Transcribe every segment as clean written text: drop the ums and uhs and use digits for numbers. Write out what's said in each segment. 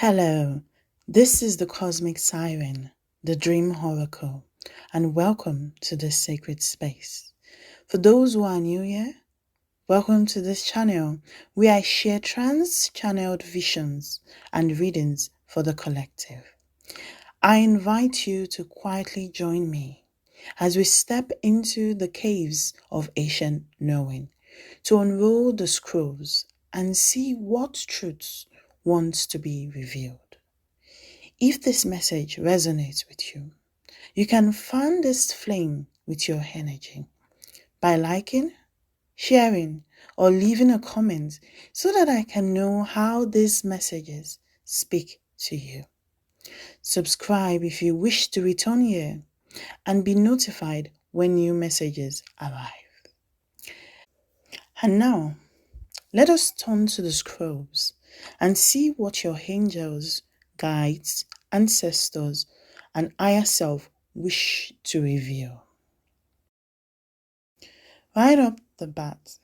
Hello, this is the Cosmic Siren, the Dream Oracle, and welcome to this sacred space. For those who are new here, welcome to this channel where I share trance-channeled visions and readings for the collective. I invite you to quietly join me as we step into the caves of ancient knowing to unroll the scrolls and see what truths want to be revealed. If this message resonates with you, you can fan this flame with your energy by liking, sharing, or leaving a comment so that I can know how these messages speak to you. Subscribe if you wish to return here and be notified when new messages arrive. And now, let us turn to the scrolls and see what your angels, guides, ancestors, and higher self wish to reveal. Right up the bat,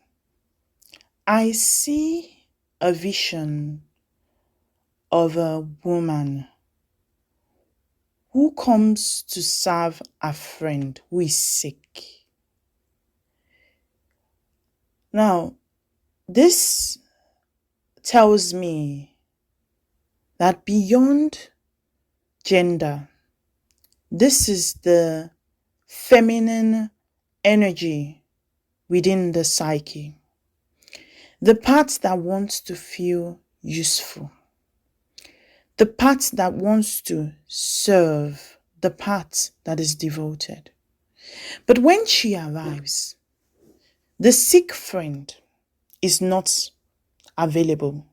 I see a vision of a woman who comes to serve a friend who is sick. Now, this tells me that beyond gender, this is the feminine energy within the psyche, the part that wants to feel useful, the part that wants to serve, the part that is devoted. But when she arrives, the sick friend is not available,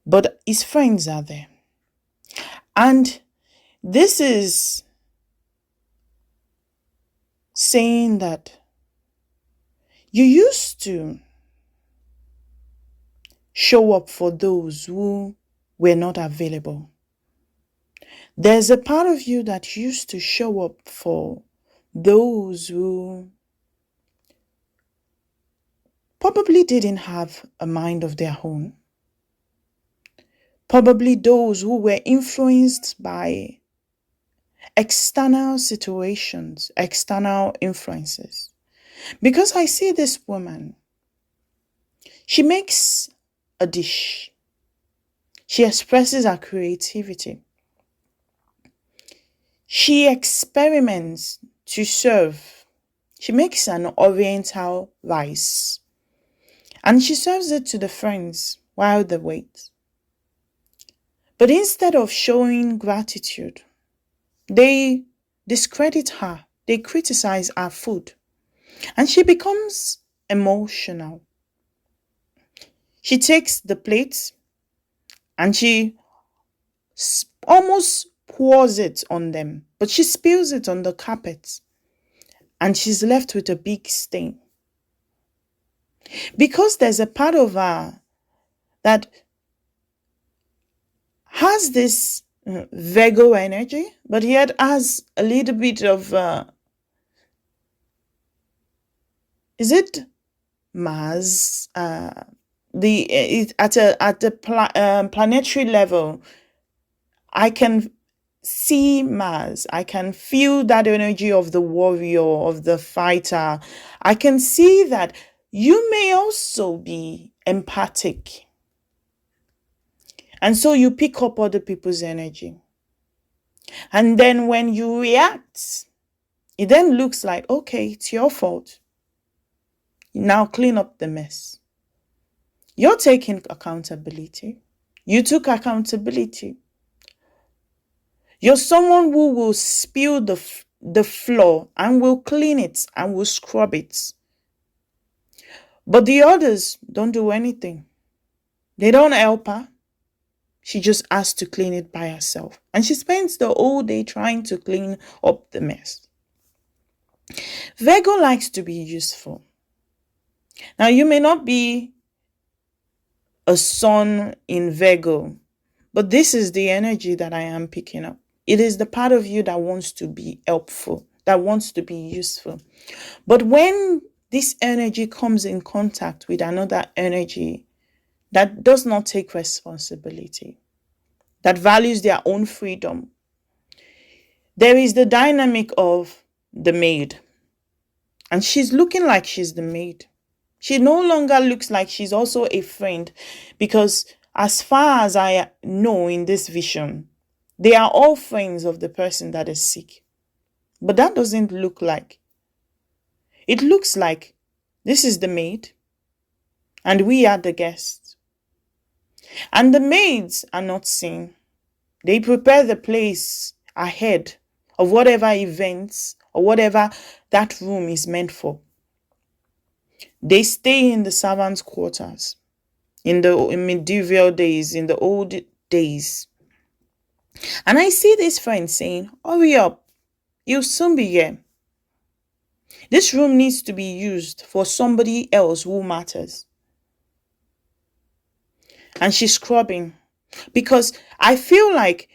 but his friends are there. And this is saying that you used to show up for those who were not available. There's a part of you that used to show up for those who probably didn't have a mind of their own. Probably those who were influenced by external situations, external influences. Because I see this woman, she makes a dish. She expresses her creativity. She experiments to serve. She makes an oriental rice and she serves it to the friends while they wait. But instead of showing gratitude, they discredit her. They criticize her food. And she becomes emotional. She takes the plate and she almost pours it on them, but she spills it on the carpet and she's left with a big stain. Because there's a part of her that has this Virgo energy, but yet has a little bit of, is it Mars? At the planetary level, I can see Mars. I can feel that energy of the warrior, of the fighter. I can see that you may also be empathic. And so you pick up other people's energy. And then when you react, it then looks like, okay, it's your fault. Now clean up the mess. You're taking accountability. You took accountability. You're someone who will spill the floor and will clean it and will scrub it. But the others don't do anything. They don't help her. She just has to clean it by herself. And she spends the whole day trying to clean up the mess. Virgo likes to be useful. Now, you may not be a sun in Virgo, but this is the energy that I am picking up. It is the part of you that wants to be helpful, that wants to be useful. But when this energy comes in contact with another energy that does not take responsibility, that values their own freedom. There is the dynamic of the maid, and she's looking like she's the maid. She no longer looks like she's also a friend, because as far as I know in this vision, they are all friends of the person that is sick. But that doesn't look like. It looks like this is the maid and we are the guests. And the maids are not seen. They prepare the place ahead of whatever events or whatever that room is meant for. They stay in the servants' quarters in the medieval days, in the old days. And I see this friend saying, hurry up, you'll soon be here. This room needs to be used for somebody else who matters. And she's scrubbing, because I feel like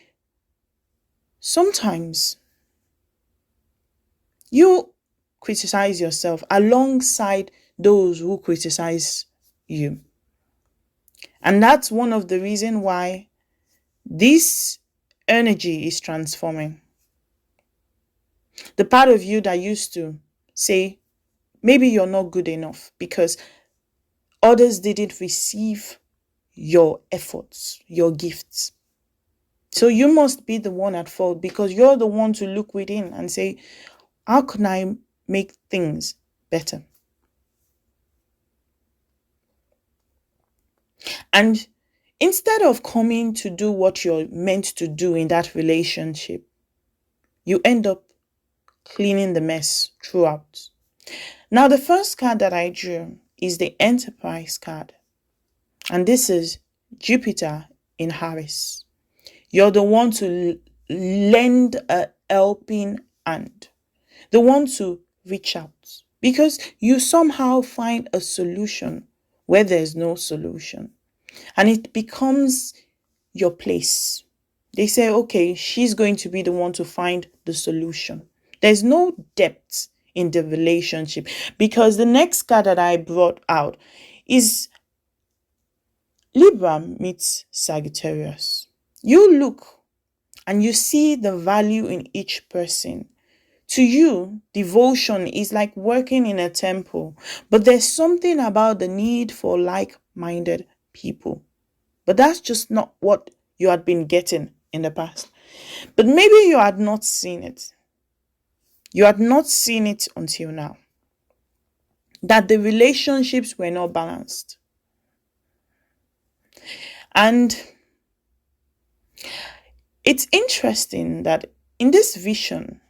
sometimes you criticize yourself alongside those who criticize you. And that's one of the reasons why this energy is transforming. The part of you that used to say, maybe you're not good enough because others didn't receive your efforts, your gifts. So you must be the one at fault, because you're the one to look within and say, how can I make things better? And instead of coming to do what you're meant to do in that relationship, you end up cleaning the mess throughout. Now, the first card that I drew is the Enterprise card. And this is Jupiter in Harris. You're the one to lend a helping hand, the one to reach out, because you somehow find a solution where there's no solution. And it becomes your place. They say, okay, she's going to be the one to find the solution. There's no depth in the relationship, because the next card that I brought out is Libra meets Sagittarius. You look and you see the value in each person. To you, devotion is like working in a temple, but there's something about the need for like-minded people. But that's just not what you had been getting in the past. But maybe you had not seen it. You had not seen it until now. That the relationships were not balanced. And it's interesting that in this vision,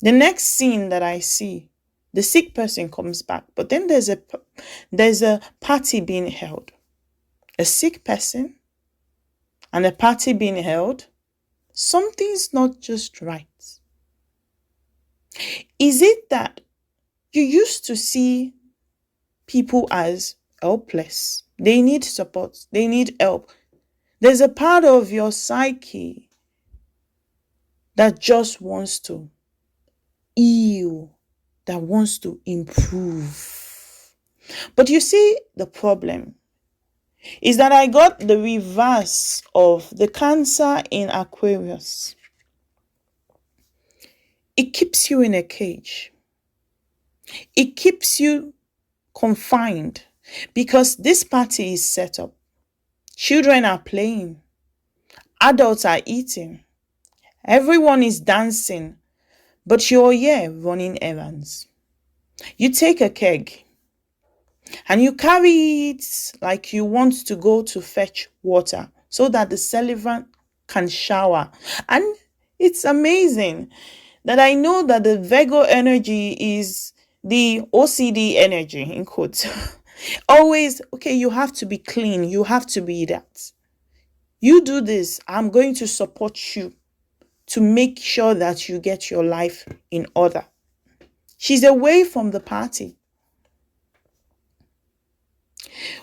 the next scene that I see, the sick person comes back, but then there's a party being held. A sick person and a party being held. Something's not just right. Is it that you used to see people as helpless? They need support. They need help. There's a part of your psyche that just wants to heal, that wants to improve. But you see, the problem is that I got the reverse of the Cancer in Aquarius. It keeps you in a cage. It keeps you confined, because this party is set up. Children are playing. Adults are eating. Everyone is dancing. But you're here running errands. You take a keg and you carry it like you want to go to fetch water so that the celebrant can shower. And it's amazing that I know that the Virgo energy is the OCD energy, in quotes. Always, okay, you have to be clean. You have to be that. You do this, I'm going to support you to make sure that you get your life in order. She's away from the party.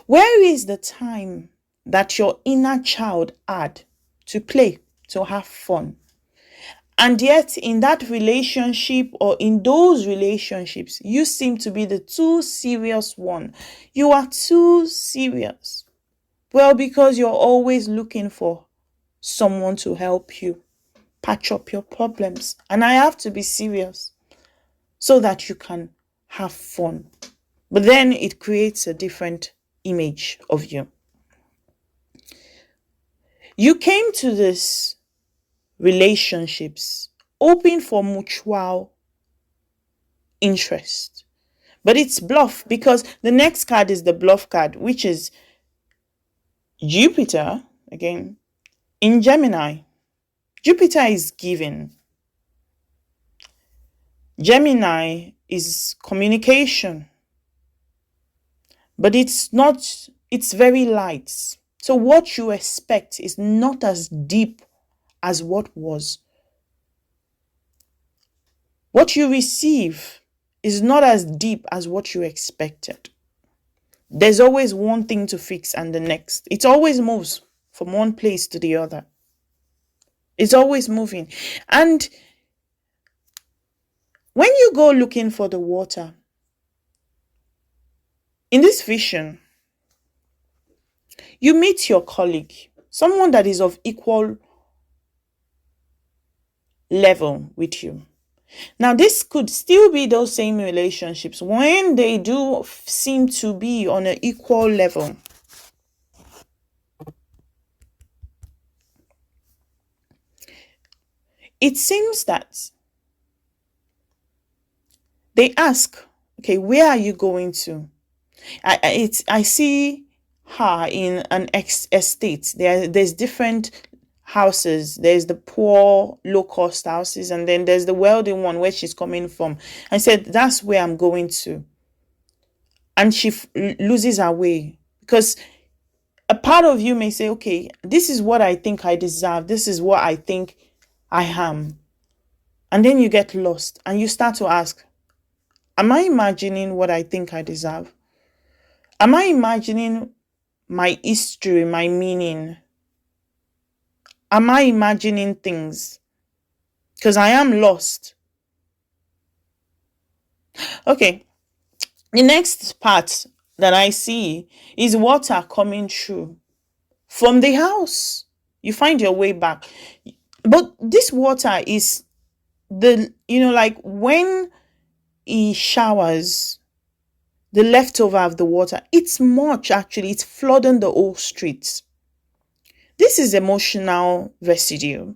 Where is the time that your inner child had to play, to have fun? And yet in that relationship, or in those relationships, you seem to be the too serious one. You are too serious. Well, because you're always looking for someone to help you patch up your problems. And I have to be serious so that you can have fun. But then it creates a different image of you. You came to this relationships hoping for mutual interest. But it's bluff, because the next card is the bluff card, which is Jupiter, again, in Gemini. Jupiter is giving. Gemini is communication. But it's very light. So what you expect is not as deep as what was. What you receive is not as deep as what you expected. There's always one thing to fix and the next. It always moves from one place to the other. It's always moving. And when you go looking for the water, in this vision, you meet your colleague, someone that is of equal level with you. Now, this could still be those same relationships when they do seem to be on an equal level. It seems that they ask, okay, where are you going to? I see her in an estate. There's different houses. There's the poor, low-cost houses, and then there's the wealthy one where she's coming from. I said, that's where I'm going to. And she loses her way, because a part of you may say, okay, this is what I think I deserve. This is what I think I am. And then you get lost and you start to ask, am I imagining what I think I deserve? Am I imagining my history, my meaning? Am I imagining things? Because I am lost. Okay. The next part that I see is water coming through from the house. You find your way back. But this water is like when he showers, the leftover of the water, it's much actually. It's flooding the whole streets. This is emotional residue.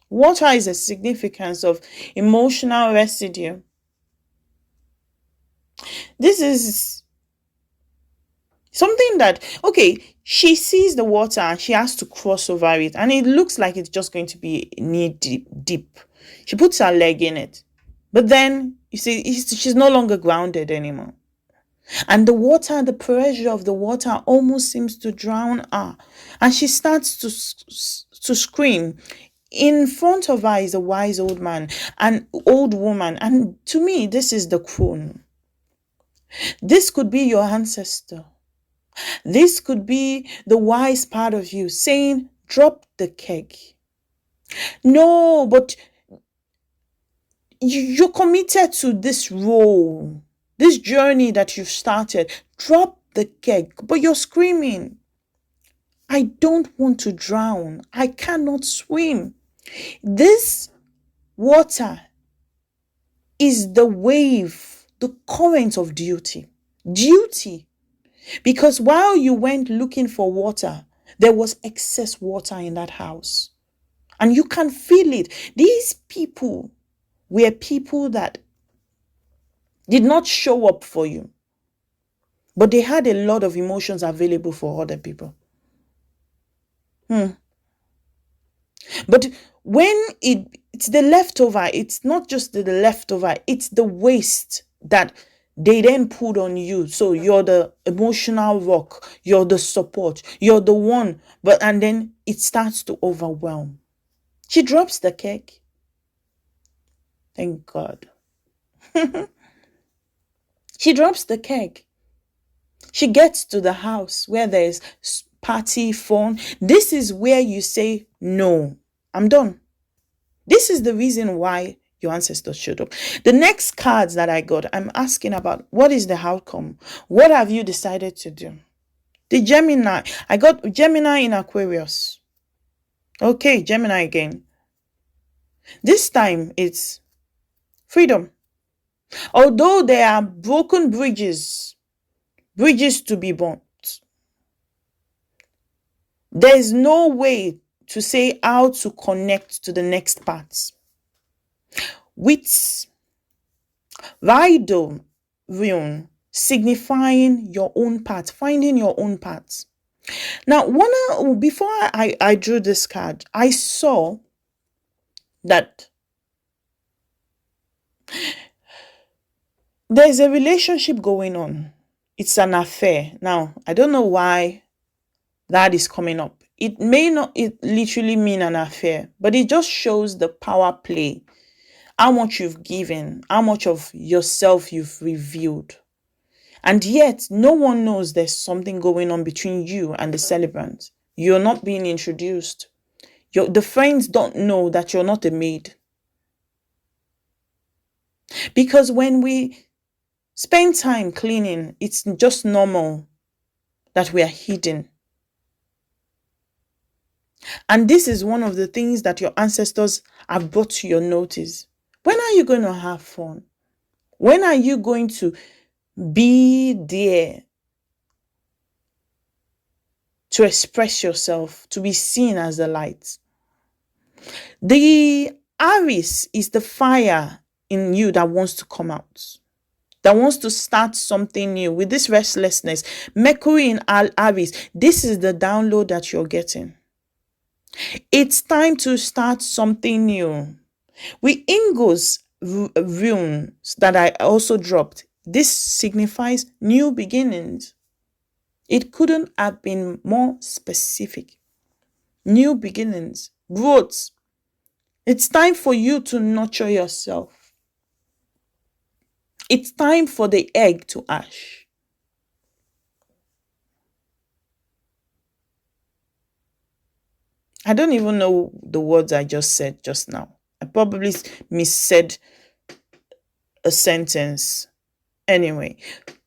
Water is a significance of emotional residue. This is something that, okay, she sees the water and she has to cross over it, and it looks like it's just going to be knee deep. She puts her leg in it, but then you see she's no longer grounded anymore. And the water, the pressure of the water almost seems to drown her. And she starts to scream. In front of her is a wise old man, an old woman. And to me, this is the crone. This could be your ancestor. This could be the wise part of you saying, drop the keg. No, but you're committed to this role. This journey that you've started, drop the keg, but you're screaming, I don't want to drown. I cannot swim. This water is the wave, the current of duty. Duty. Because while you went looking for water, there was excess water in that house. And you can feel it. These people were people that did not show up for you, but they had a lot of emotions available for other people. But when it's the leftover, it's not just the leftover, it's the waste that they then put on you. So you're the emotional rock, you're the support, you're the one, and then it starts to overwhelm. She drops the cake. Thank God. She drops the keg. She gets to the house where there's party, fun. This is where you say, no, I'm done. This is the reason why your ancestors showed up. The next cards that I got, I'm asking about, what is the outcome? What have you decided to do? The Gemini, I got Gemini in Aquarius. Okay, Gemini again. This time it's freedom. Although there are broken bridges to be burnt, there is no way to say how to connect to the next part. With Rido Rune signifying your own path, finding your own path. Now, before I drew this card, I saw that there's a relationship going on. It's an affair. Now, I don't know why that is coming up. It may not it literally mean an affair, but it just shows the power play, how much you've given, how much of yourself you've revealed. And yet, no one knows there's something going on between you and the celebrant. You're not being introduced. The friends don't know that you're not a maid. Because when we spend time cleaning, it's just normal that we are hidden. And this is one of the things that your ancestors have brought to your notice. When are you going to have fun? When are you going to be there to express yourself, to be seen as the light? The Aries is the fire in you that wants to come out, that wants to start something new. With this restlessness, Mercury in Aries, this is the download that you're getting. It's time to start something new. With Ingo's runes that I also dropped, this signifies new beginnings. It couldn't have been more specific. New beginnings, growth. It's time for you to nurture yourself. It's time for the egg to hatch. I don't even know the words I just said just now. I probably missaid a sentence. Anyway,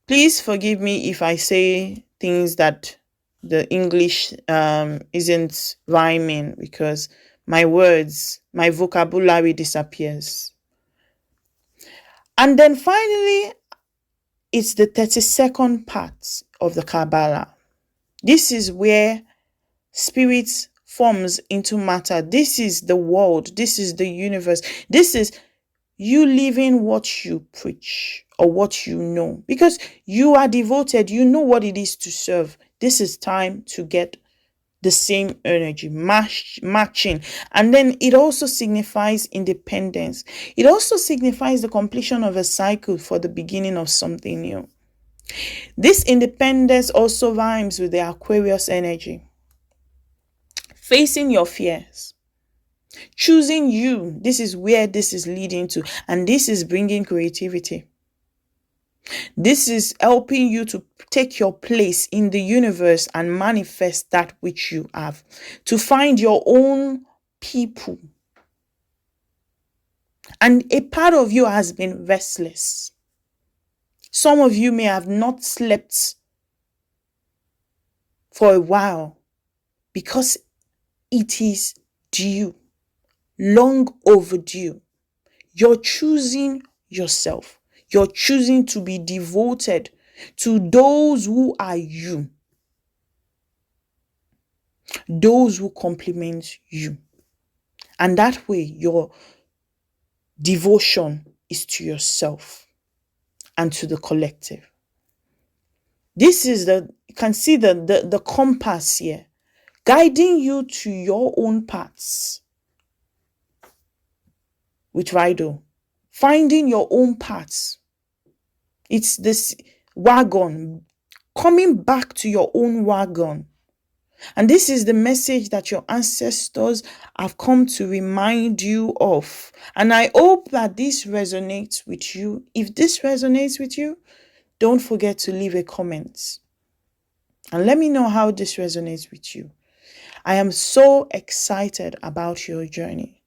please forgive me if I say things that the English isn't rhyming, because my vocabulary disappears. And then finally, it's the 32nd part of the Kabbalah. This is where spirit forms into matter. This is the world. This is the universe. This is you living what you preach or what you know, because you are devoted. You know what it is to serve. This is time to get the same energy matching. And then it also signifies independence. It also signifies the completion of a cycle for the beginning of something new. This independence also rhymes with the Aquarius energy. Facing your fears, choosing you. This is where this is leading to, and this is bringing creativity. This is helping you to take your place in the universe and manifest that which you have, to find your own people. And a part of you has been restless. Some of you may have not slept for a while because it is due, long overdue. You're choosing yourself. You're choosing to be devoted to those who are you, those who complement you. And that way, your devotion is to yourself and to the collective. This is you can see the compass here, guiding you to your own paths. With Rido, finding your own paths. It's this wagon, coming back to your own wagon. And this is the message that your ancestors have come to remind you of. And I hope that this resonates with you. If this resonates with you, don't forget to leave a comment. And let me know how this resonates with you. I am so excited about your journey.